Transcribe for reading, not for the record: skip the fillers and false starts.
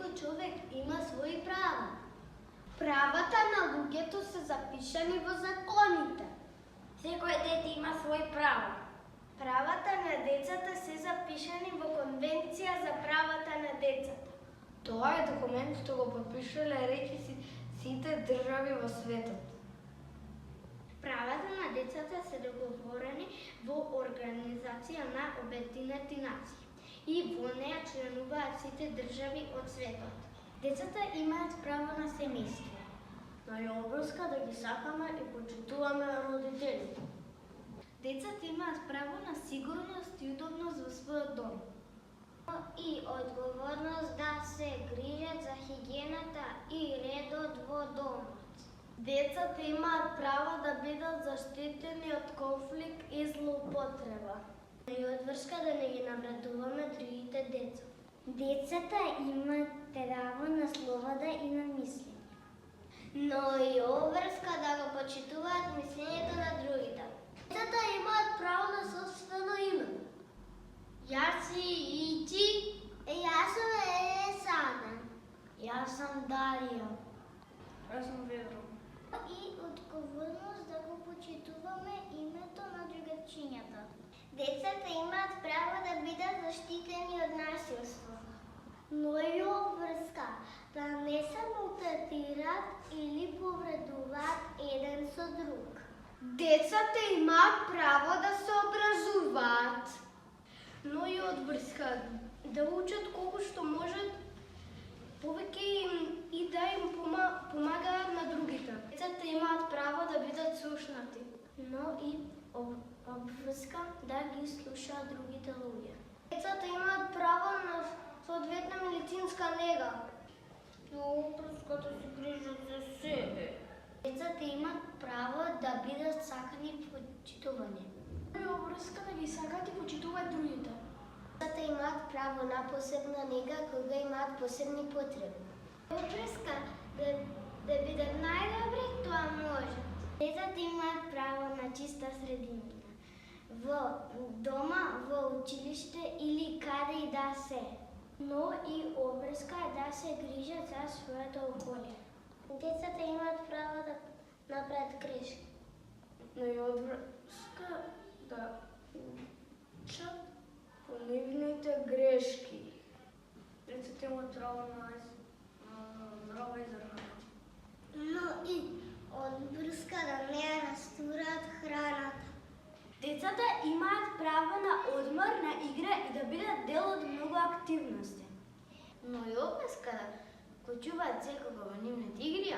Секој човек има своји права. Правата на луѓето се запишани во законите. Секој дете има своји права. Правата на децата се запишани во Конвенција за правата на децата. Тоа е документ што го подпишале речиси сите држави во светот. Правата на децата се договорени во Организација на Обединети нации и во неа членуваат сите држави од светот. Децата имаат право на семејство. Но е обврска да ги сакаме и почитуваме родителите. Децата имаат право на сигурност и удобност во својот дом. И одговорност да се грижат за хигиената и редот во домот. Децата имаат право да бидат заштитени од конфликт и злоупотреба. И одврска да не ги навредуваме другите деца. Децата имаат право на слобода и на мислење. Но и обврска да го почитуваат мислењето на другите. Децата имаат право на собствено име. Јас и ти. Јас сум Елесана. Јас сум Дарија. Јас сум Ведро. И одговорност да го почитуваме името на другачињата. Децата имаат право да бидат заштитени од насилство. Но и обврска да не се малтретираат или повредуваат еден со друг. Децата имаат право да се образуваат. Но и одврска да учат колку што можат повеќе и да им помагаат на другите. Децата имаат право да бидат слушнати, но и обврска да ги слушаат другите луѓе. Децата имаат право на соодветна медицинска нега. Но обврска да се грижат за себе. Децата имаат право да бидат сакани и почитувани. И обврска да ги сакат и почитуваат другите. Децата имаат право на посебна нега кога имаат посебни потреби. Обврска да бидат најдобри, тоа може. Децата имаат право на чиста средина. Во дома, во училиште или каде и да се. Но и обврска да се грижат за своето околие. Децата имаат право да направат грешки. Но и одврска да учат по нивните грешки. Децата имаат право на здрава израна. Но и одврска да не растураат храната. Децата имаат право на одмор, на игра и да бидат дел од многу активности. Но и обврска да вклучуваат секога во нивните игри